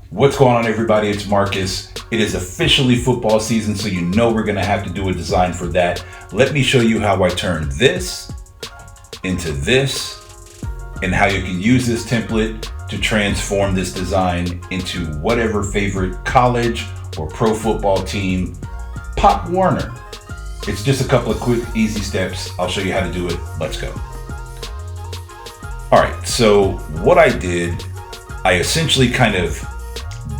What's going on, everybody? It's Marcus. It is officially football season, so you know we're gonna have to do a design for that. Let me show you how I turn this into this and how you can use this template to transform this design into whatever favorite college or pro football team. Pop Warner. It's just a couple of quick, easy steps. I'll show you how to do it. Let's go. All right, so what I did, I essentially kind of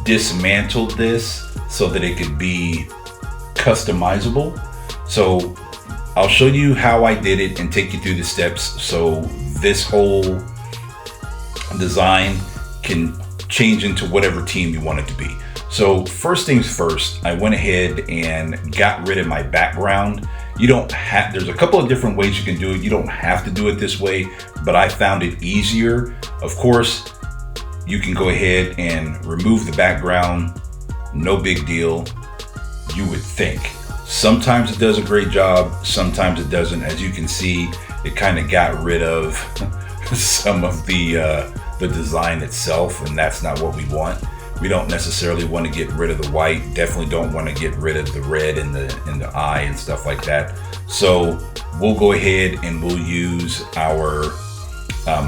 dismantled this so that it could be customizable. So I'll show you how I did it and take you through the steps so this whole design can change into whatever team you want it to be. So first things first, I went ahead and got rid of my background. You don't have, there's a couple of different ways you can do it. You don't have to do it this way, but I found it easier. Of course, you can go ahead and remove the background. No big deal, you would think. Sometimes it does a great job, sometimes it doesn't. As you can see, it kind of got rid of some of the design itself, and that's not what we want. We don't necessarily want to get rid of the white. Definitely don't want to get rid of the red in the eye and stuff like that. So we'll go ahead and we'll use our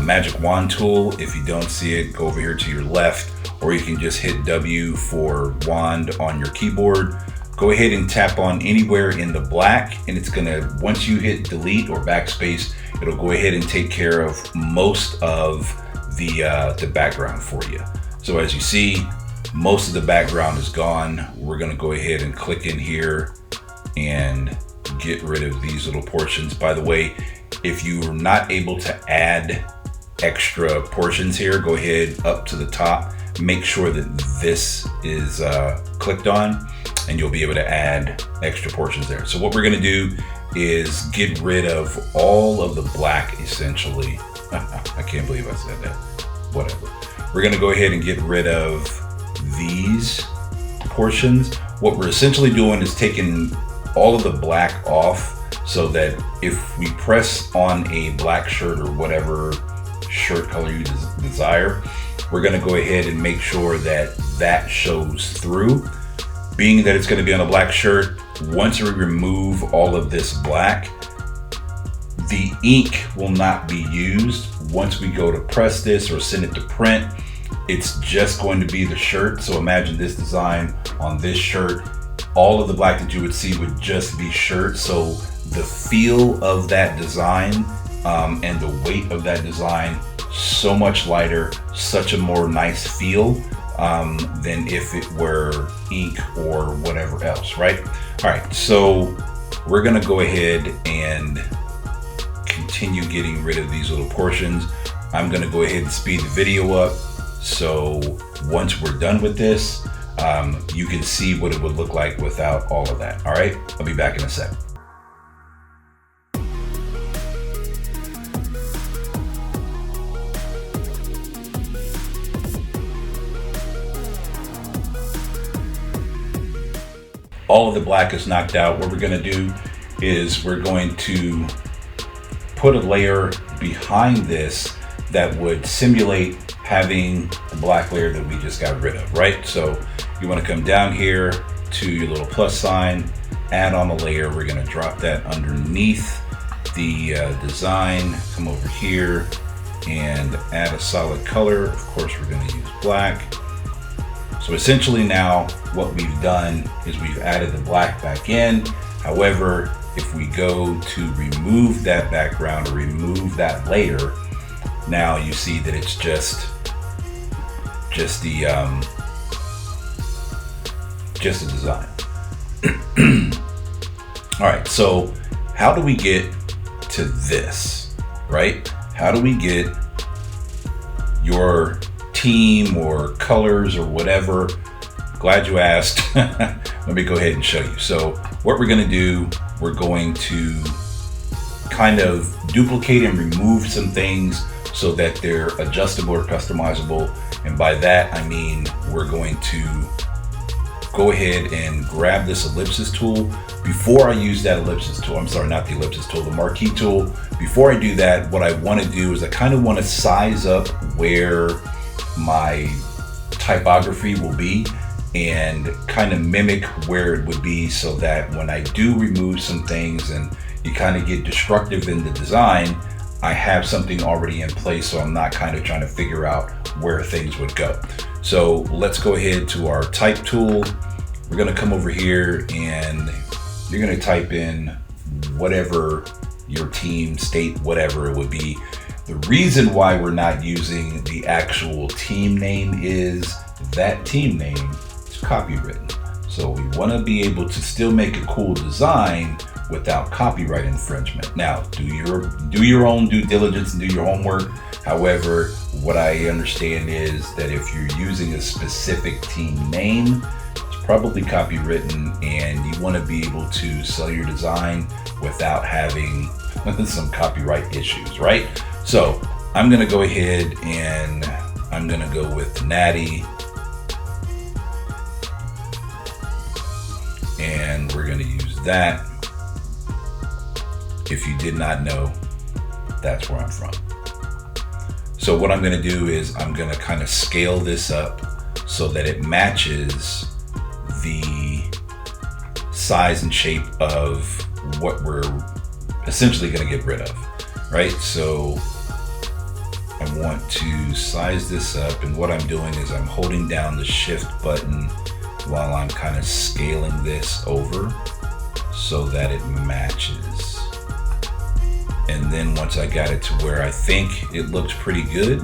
magic wand tool. If you don't see it, go over here to your left, or you can just hit W for wand on your keyboard. Go ahead and tap on anywhere in the black, and it's gonna, once you hit delete or backspace, it'll go ahead and take care of most of the background for you. So as you see, most of the background is gone. We're gonna go ahead and click in here and get rid of these little portions. By the way, if you're not able to add extra portions here, go ahead up to the top, make sure that this is clicked on, and you'll be able to add extra portions there. So what we're gonna do is get rid of all of the black, essentially. I can't believe I said that, whatever. We're gonna go ahead and get rid of these portions. What we're essentially doing is taking all of the black off, so that if we press on a black shirt or whatever shirt color you desire, we're gonna go ahead and make sure that that shows through. Being that it's gonna be on a black shirt, once we remove all of this black, the ink will not be used. Once we go to press this or send it to print, it's just going to be the shirt. So imagine this design on this shirt. All of the black that you would see would just be shirt. So the feel of that design and the weight of that design, so much lighter, such a more nice feel than if it were ink or whatever else, right? All right, so we're gonna go ahead and continue getting rid of these little portions. I'm gonna go ahead and speed the video up, so once we're done with this, you can see what it would look like without all of that. All right, I'll be back in a sec. All of the black is knocked out. What we're gonna do is we're going to put a layer behind this that would simulate having the black layer that we just got rid of, right? So you wanna come down here to your little plus sign, add on a layer. We're gonna drop that underneath the design, come over here and add a solid color. Of course, we're gonna use black. So essentially now what we've done is we've added the black back in. However, if we go to remove that background or remove that layer, now you see that it's just the design. All right, so how do we get to this, right? How do we get your team or colors or whatever? Glad you asked. Let me go ahead and show you. So what we're gonna do, we're going to kind of duplicate and remove some things so that they're adjustable or customizable. And by that, I mean, we're going to go ahead and grab this ellipsis tool. Before I use that ellipsis tool, I'm sorry, not the ellipsis tool, the marquee tool. Before I do that, what I want to do is I kind of want to size up where my typography will be and kind of mimic where it would be, so that when I do remove some things and you kind of get destructive in the design, I have something already in place, so I'm not kind of trying to figure out where things would go. So let's go ahead to our type tool. We're gonna come over here and you're gonna type in whatever your team, state, whatever it would be. The reason why we're not using the actual team name is that team name is copywritten. So we wanna be able to still make a cool design without copyright infringement. Now, do your own due diligence and do your homework. However, what I understand is that if you're using a specific team name, it's probably copywritten, and you want to be able to sell your design without having some copyright issues, right? So I'm gonna go ahead and I'm gonna go with Natty, and we're gonna use that. If you did not know, that's where I'm from. So what I'm gonna do is I'm gonna kind of scale this up so that it matches the size and shape of what we're essentially gonna get rid of, right? So I want to size this up, and what I'm doing is I'm holding down the shift button while I'm kind of scaling this over so that it matches. And then once I got it to where I think it looks pretty good,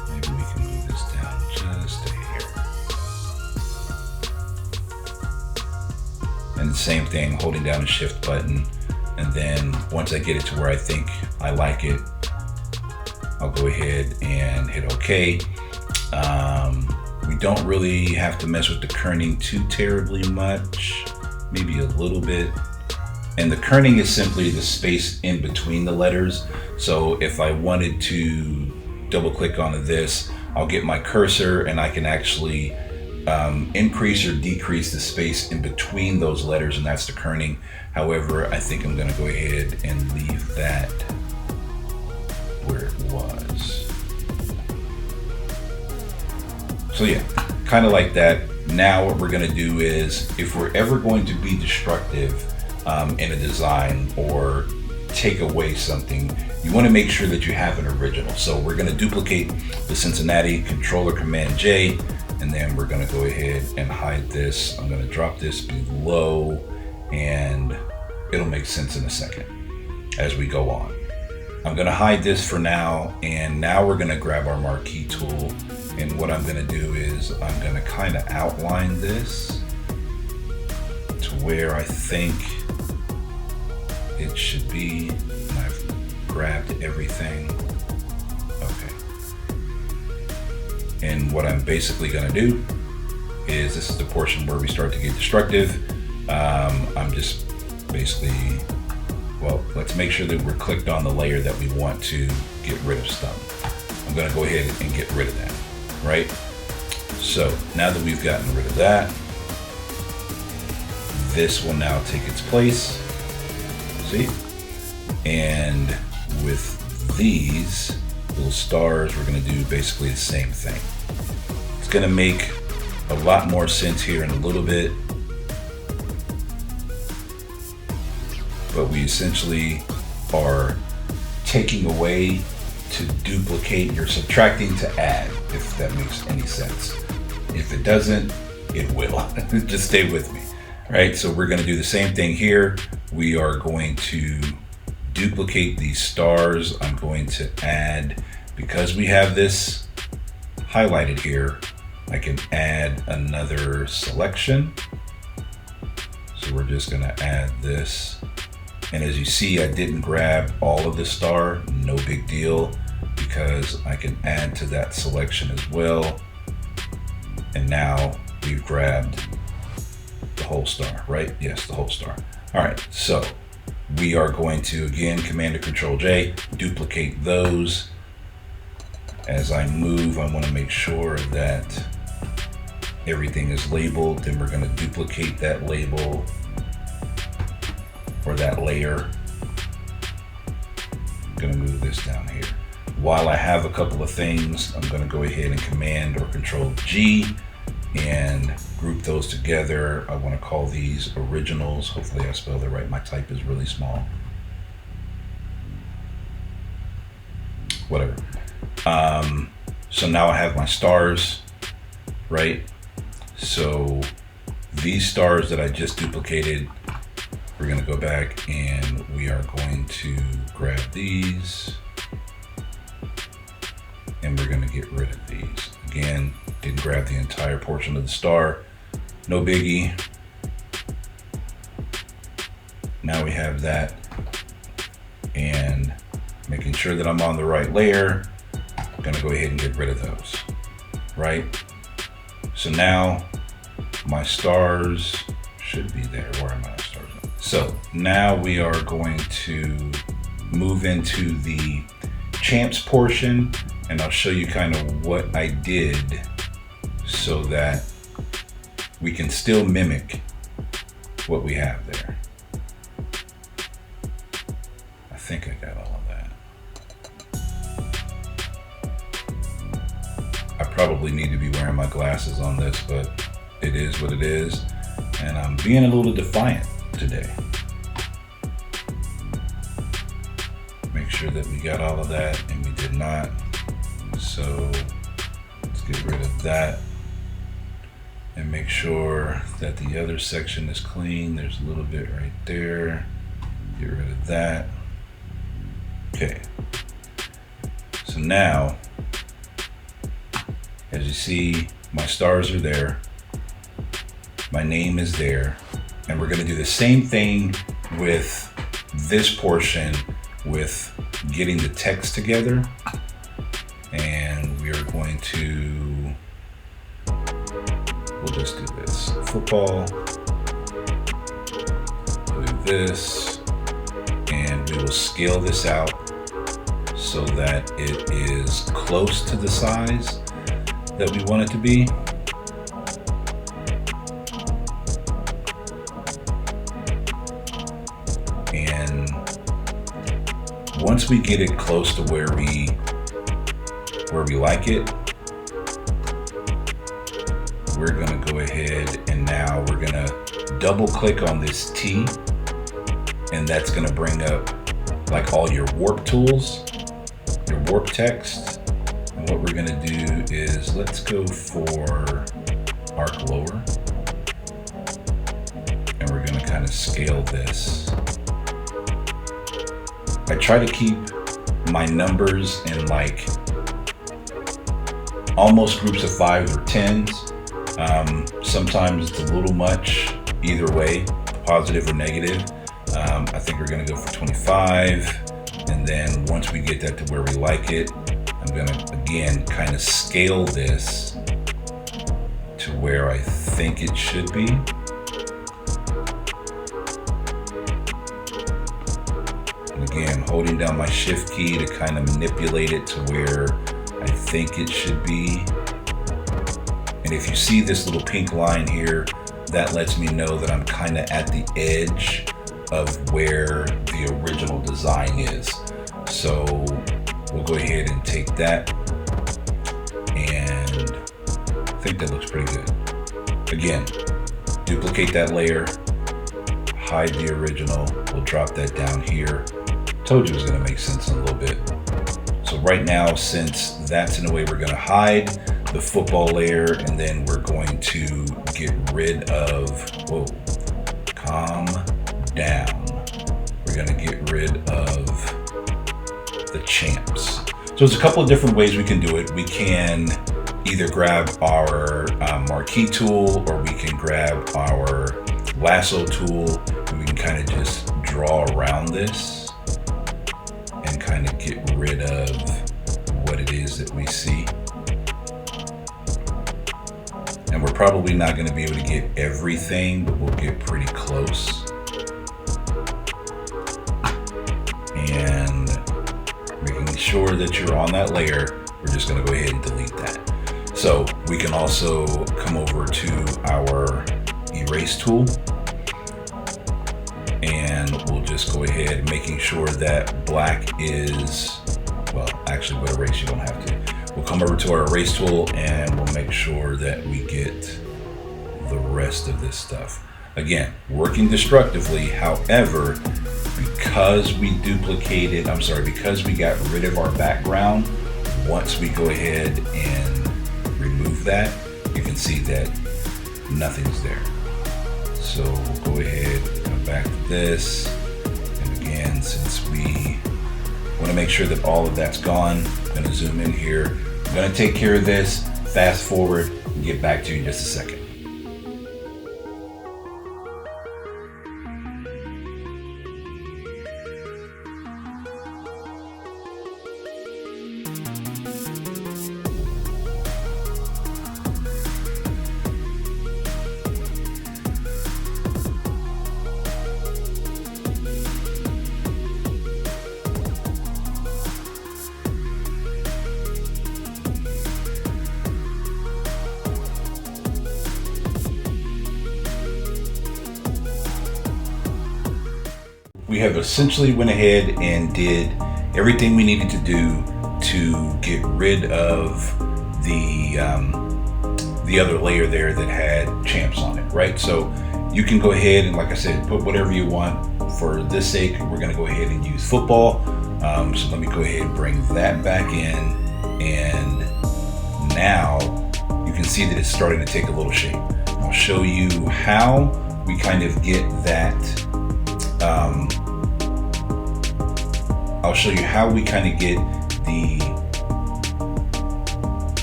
maybe we can move this down just a hair. And the same thing, holding down the shift button. And then once I get it to where I think I like it, I'll go ahead and hit OK. We don't really have to mess with the kerning too terribly much, maybe a little bit. And the kerning is simply the space in between the letters. So if I wanted to double click onto this, I'll get my cursor and I can actually increase or decrease the space in between those letters, and that's the kerning. However, I think I'm gonna go ahead and leave that where it was. So yeah, kind of like that. Now what we're gonna do is, if we're ever going to be destructive in a design or take away something, you want to make sure that you have an original. So we're going to duplicate the Cincinnati, Control or Command J, and then we're going to go ahead and hide this. I'm going to drop this below, and it'll make sense in a second as we go on. I'm going to hide this for now, and now we're going to grab our marquee tool, and what I'm going to do is I'm going to kind of outline this to where I think it should be. And I've grabbed everything. Okay. And what I'm basically gonna do is, this is the portion where we start to get destructive. I'm just basically, well, let's make sure that we're clicked on the layer that we want to get rid of stuff. I'm gonna go ahead and get rid of that, right? So now that we've gotten rid of that, this will now take its place. See? And with these little stars, we're gonna do basically the same thing. It's gonna make a lot more sense here in a little bit, but we essentially are taking away to duplicate. You're subtracting to add, if that makes any sense. If it doesn't, it will. Just stay with me. Right, so we're going to do the same thing here. We are going to duplicate these stars. I'm going to add, because we have this highlighted here, I can add another selection. So we're just going to add this. And as you see, I didn't grab all of the star, no big deal, because I can add to that selection as well. And now we've grabbed the whole star, right? Yes, the whole star. All right, so we are going to, again, Command or Control J, duplicate those. As I move, I want to make sure that everything is labeled. Then we're going to duplicate that label or that layer. I'm going to move this down here. while I have a couple of things, I'm going to go ahead and Command or Control G and group those together. I want to call these originals. Hopefully I spelled it right. My type is really small. Whatever. So now I have my stars, right? So these stars that I just duplicated, we're going to go back and we are going to grab these and we're going to get rid of these. Again, didn't grab the entire portion of the star. No biggie. Now we have that, and making sure that I'm on the right layer, I'm gonna go ahead and get rid of those, right? So now my stars should be there. Where are my stars? So now we are going to move into the champs portion, and I'll show you kind of what I did so that we can still mimic what we have there. I think I got all of that. I probably need to be wearing my glasses on this, but it is what it is. And I'm being a little defiant today. Make sure that we got all of that, and we did not. So let's get rid of that and make sure that the other section is clean. There's a little bit right there. Get rid of that. Okay. So now, as you see, my stars are there. My name is there. And we're going to do the same thing with this portion with getting the text together. And we are going to, we'll just do this. Football. We'll do this. And we will scale this out so that it is close to the size that we want it to be. And once we get it close to where we like it, we're gonna go ahead and now we're gonna double click on this T, and that's gonna bring up like all your warp tools, your warp text. And what we're gonna do is let's go for arc lower, and we're gonna kind of scale this. I try to keep my numbers in like almost groups of 5s or 10s. Sometimes it's a little much either way, positive or negative. I think we're gonna go for 25. And then once we get that to where we like it, I'm gonna again kind of scale this to where I think it should be. And again, holding down my shift key to kind of manipulate it to where I think it should be. And if you see this little pink line here, that lets me know that I'm kind of at the edge of where the original design is. So we'll go ahead and take that, and I think that looks pretty good. Again, duplicate that layer, hide the original. We'll drop that down here. Told you it was gonna make sense in a little bit. So right now, since that's in the way, we're gonna hide the football layer, and then we're going to get rid of, whoa, calm down. We're gonna get rid of the champs. So there's a couple of different ways we can do it. We can either grab our marquee tool, or we can grab our lasso tool, and we can kind of just draw around this and kind of get rid of what it is that we see. And we're probably not going to be able to get everything, but we'll get pretty close. And making sure that you're on that layer, we're just going to go ahead and delete that. So we can also come over to our erase tool, and we'll just go ahead making sure that black is, Well, actually with erase you don't have to. We'll come over to our erase tool and we'll make sure that we get the rest of this stuff. Again, working destructively, however, because we because we got rid of our background, once we go ahead and remove that, you can see that nothing's there. So we'll go ahead and come back to this. And again, since we want to make sure that all of that's gone, I'm going to zoom in here. I'm going to take care of this, fast forward, and get back to you in just a second. We have essentially went ahead and did everything we needed to do to get rid of the other layer there that had champs on it, right? So you can go ahead and, like I said, put whatever you want. For this sake, we're going to go ahead and use football. So let me go ahead and bring that back in, and now you can see that it's starting to take a little shape. I'll show you how we kind of get that. I'll show you how we kind of get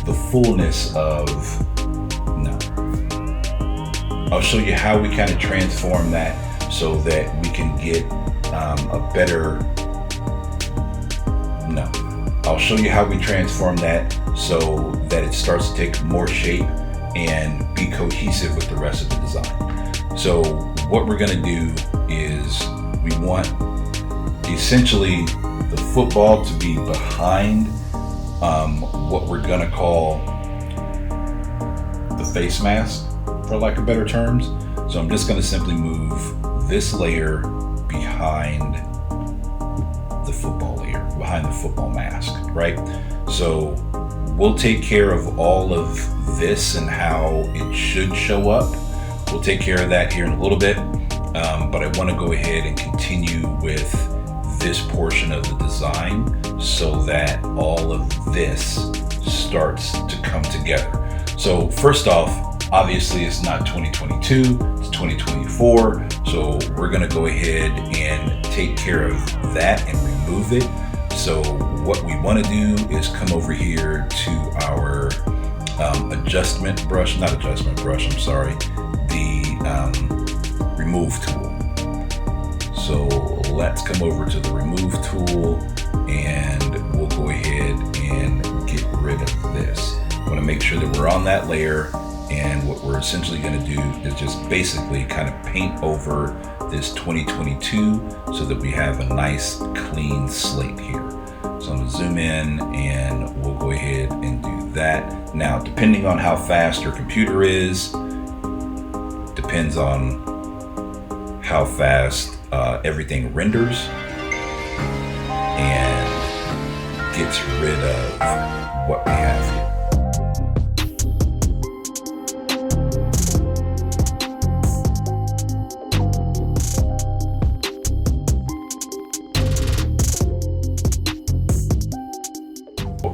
the fullness of, no. I'll show you how we kind of transform that so that we can get a better, no. I'll show you how we transform that so that it starts to take more shape and be cohesive with the rest of the design. So what we're gonna do is we want essentially the football to be behind what we're gonna call the face mask, for lack of better terms. So I'm just gonna simply move this layer behind the football layer, behind the football mask, right? So we'll take care of all of this and how it should show up. We'll take care of that here in a little bit, but I want to go ahead and continue with this portion of the design so that all of this starts to come together. So first off, obviously it's not 2022, it's 2024. So we're gonna go ahead and take care of that and remove it. So what we wanna do is come over here to our adjustment brush, not adjustment brush, I'm sorry, the remove tool. So let's come over to the remove tool and we'll go ahead and get rid of this. I want to make sure that we're on that layer, and what we're essentially going to do is just basically kind of paint over this 2022 so that we have a nice clean slate here. So I'm going to zoom in and we'll go ahead and do that. Now, depending on how fast your computer is, depends on how fast everything renders and gets rid of what we have here.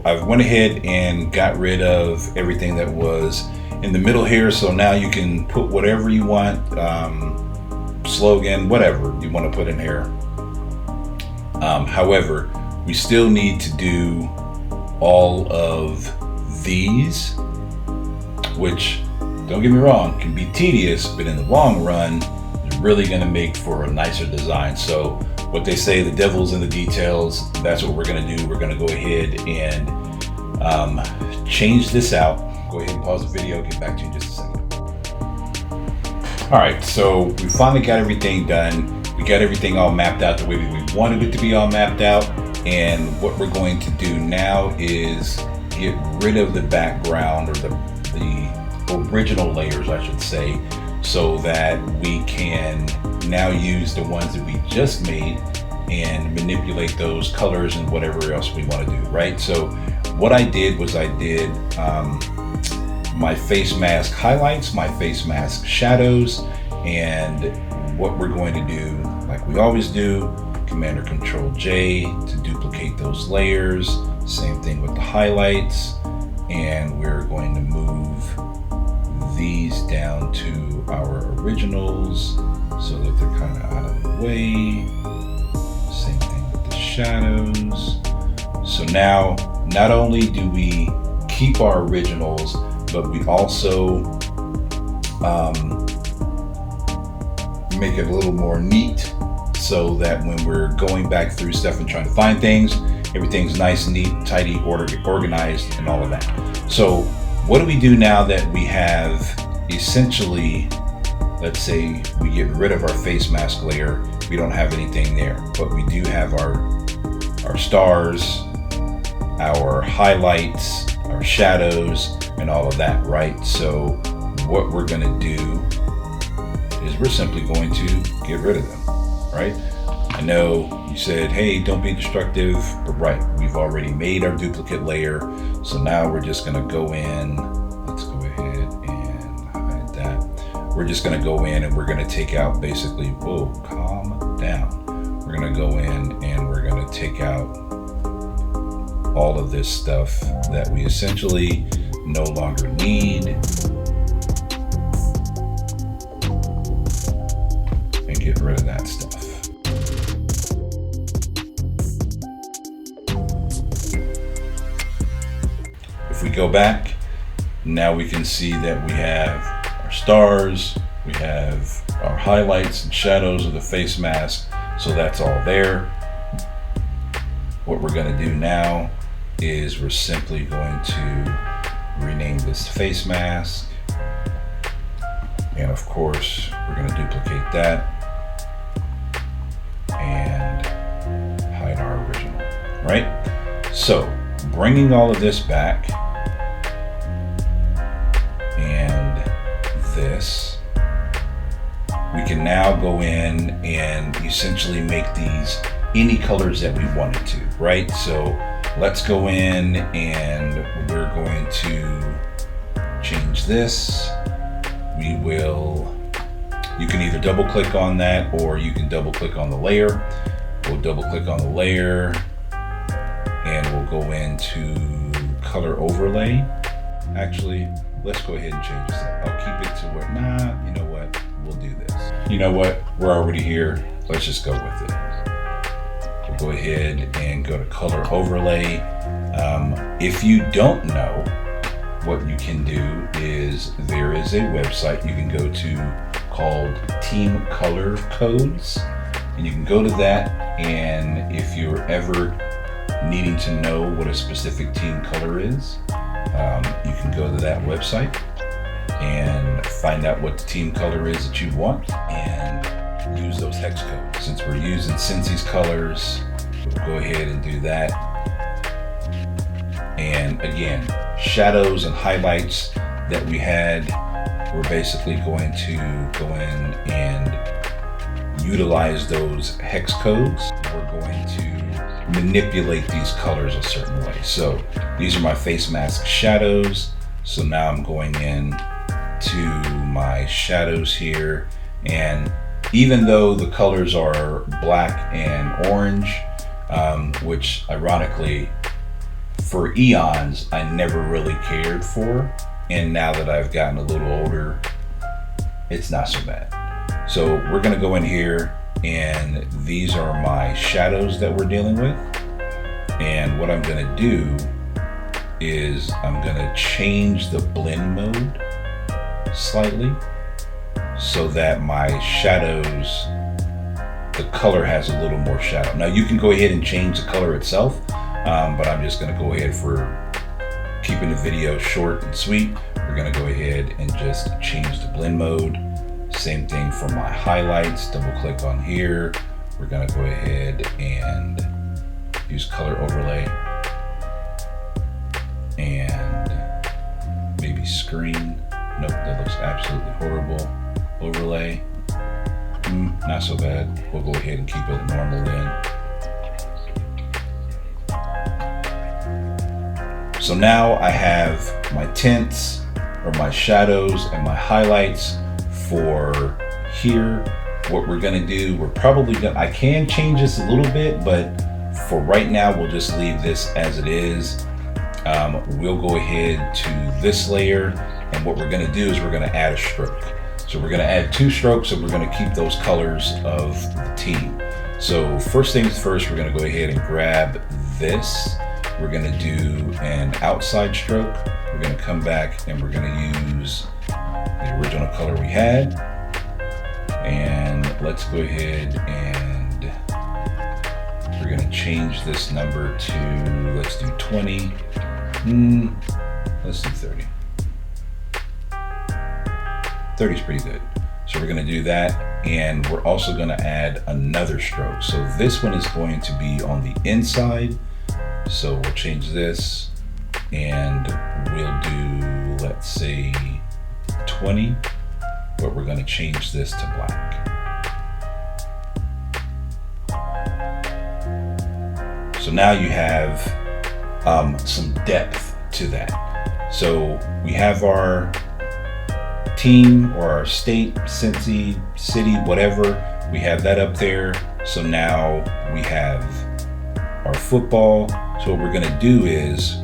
I went ahead and got rid of everything that was in the middle here, so now you can put whatever you want, slogan, whatever you want to put in here. However, we still need to do all of these, which, don't get me wrong, can be tedious, but in the long run, it's really going to make for a nicer design. So what they say, the devil's in the details. That's what we're going to do. We're going to go ahead and change this out. Go ahead and pause the video, get back to you in just a second. All right, so we finally got everything done. We got everything all mapped out the way we wanted it to be all mapped out. And what we're going to do now is get rid of the background, or the original layers, I should say, so that we can now use the ones that we just made and manipulate those colors and whatever else we want to do, right? So what I did was I did my face mask highlights, my face mask shadows, and what we're going to do, like we always do, Command or Control J to duplicate those layers. Same thing with the highlights, and we're going to move these down to our originals so that they're kind of out of the way. Same thing with the shadows. So now, not only do we keep our originals, but we also make it a little more neat so that when we're going back through stuff and trying to find things, everything's nice, neat, tidy, organized, and all of that. So what do we do now that we have essentially, let's say we get rid of our face mask layer, we don't have anything there, but we do have our stars, our highlights, our shadows, and all of that, right? So what we're gonna do is we're simply going to get rid of them, right? I know you said, hey, don't be destructive, but right, we've already made our duplicate layer. So now we're just gonna go in, let's go ahead and hide that. We're just gonna go in and we're gonna take out basically, whoa, calm down. We're gonna go in and we're gonna take out all of this stuff that we essentially no longer need, and get rid of that stuff. If we go back, now we can see that we have our stars, we have our highlights and shadows of the face mask, so that's all there. What we're going to do now is we're simply going to rename this face mask, and of course we're going to duplicate that and hide our original, right? So bringing all of this back and this, we can now go in and essentially make these any colors that we wanted to, right? So let's go in and we're going to change this. We will, you can either double click on that or you can double click on the layer. We'll double click on the layer and we'll go into color overlay. Actually, let's go ahead and change this up. I'll keep it to where, nah, you know what? We'll do this. You know what? We're already here. Let's just go with it. Go ahead and go to color overlay. If you don't know, what you can do is there is a website you can go to called Team Color Codes, and you can go to that, and if you're ever needing to know what a specific team color is, you can go to that website and find out what the team color is that you want and use those hex codes. Since we're using Cincy's colors, we'll go ahead and do that. And again, shadows and highlights that we had, we're basically going to go in and utilize those hex codes. We're going to manipulate these colors a certain way. So these are my face mask shadows. So now I'm going in to my shadows here, and even though the colors are black and orange, which ironically for eons I never really cared for, and now that I've gotten a little older, it's not so bad. So we're gonna go in here, and these are my shadows that we're dealing with, and what I'm gonna do is I'm gonna change the blend mode slightly so that my shadows, the color has a little more shadow. Now you can go ahead and change the color itself, but I'm just gonna go ahead, for keeping the video short and sweet, we're gonna go ahead and just change the blend mode. Same thing for my highlights, double click on here. We're gonna go ahead and use color overlay and maybe screen. Nope, that looks absolutely horrible. Overlay, not so bad. We'll go ahead and keep it normal then. So now I have my tints or my shadows and my highlights for here. What we're gonna do, I can change this a little bit, but for right now, we'll just leave this as it is. We'll go ahead to this layer, and what we're gonna do is we're gonna add a stroke. So we're gonna add 2 strokes, and we're gonna keep those colors of the team. So first things first, we're gonna go ahead and grab this. We're gonna do an outside stroke. We're gonna come back and we're gonna use the original color we had. And let's go ahead and we're gonna change this number to, let's do 20. Let's do 30. 30 is pretty good. So we're gonna do that, and we're also gonna add another stroke. So this one is going to be on the inside. So we'll change this, and we'll do, let's say 20, but we're gonna change this to black. So now you have some depth to that. So we have our team or our state, Cincy, city, whatever. We have that up there. So now we have our football. So what we're gonna do is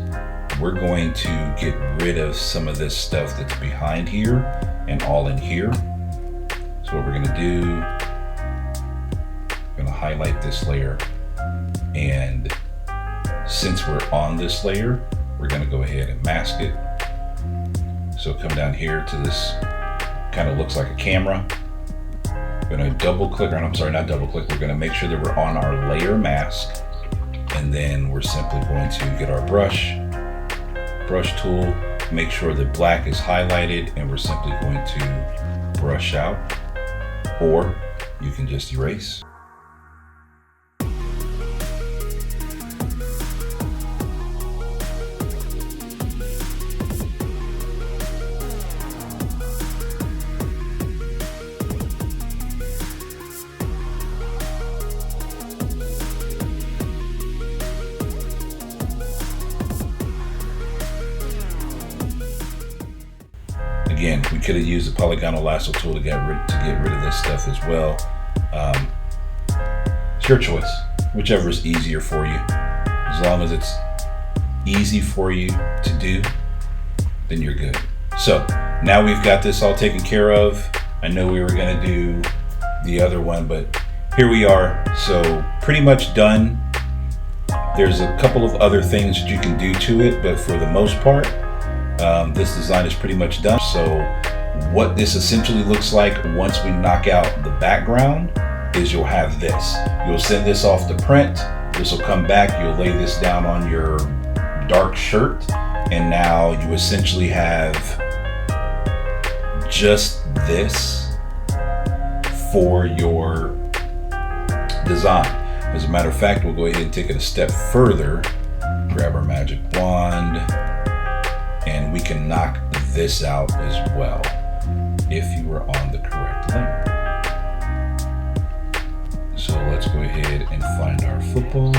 we're going to get rid of some of this stuff that's behind here and all in here. So what we're gonna do, we're gonna highlight this layer, and since we're on this layer, we're gonna go ahead and mask it. So come down here to this, kind of looks like a camera. We're gonna double click, or I'm sorry, not double click, we're gonna make sure that we're on our layer mask, and then we're simply going to get our brush tool, make sure that black is highlighted, and we're simply going to brush out, or you can just erase. Again, we could have used the polygonal lasso tool to get rid of this stuff as well. It's your choice, whichever is easier for you. As long as it's easy for you to do, then you're good. So now we've got this all taken care of. I know we were gonna do the other one, but here we are. So pretty much done. There's a couple of other things that you can do to it, but for the most part, this design is pretty much done. So what this essentially looks like once we knock out the background is you'll have this. You'll send this off to print. This will come back. You'll lay this down on your dark shirt, and now you essentially have just this for your design. As a matter of fact, we'll go ahead and take it a step further. Grab our magic wand, and we can knock this out as well if you were on the correct layer. So let's go ahead and find our football.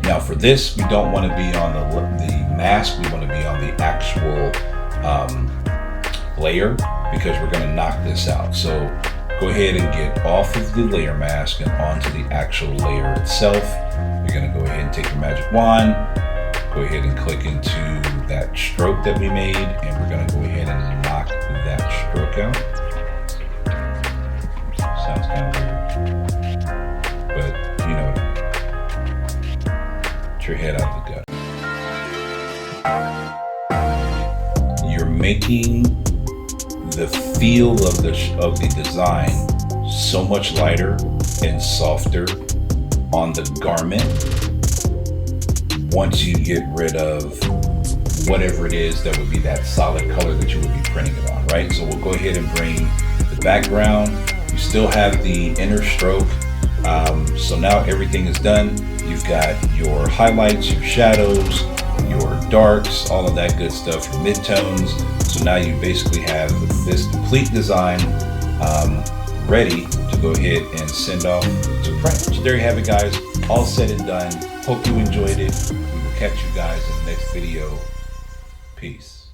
Now for this, we don't want to be on the mask, we want to be on the actual layer, because we're going to knock this out. So go ahead and get off of the layer mask and onto the actual layer itself. You're going to go ahead and take your magic wand, go ahead and click into that stroke that we made, and we're going to go ahead and knock that stroke out. Sounds kind of weird, but you know what? Get your head out of the gut. You're making the feel of the design so much lighter and softer on the garment once you get rid of whatever it is that would be that solid color that you would be printing it on, right? So we'll go ahead and bring the background. You still have the inner stroke. So now everything is done. You've got your highlights, your shadows, your darks, all of that good stuff, your midtones. So now you basically have this complete design ready to go ahead and send off to print. So there you have it, guys. All said and done. Hope you enjoyed it. We will catch you guys in the next video. Peace.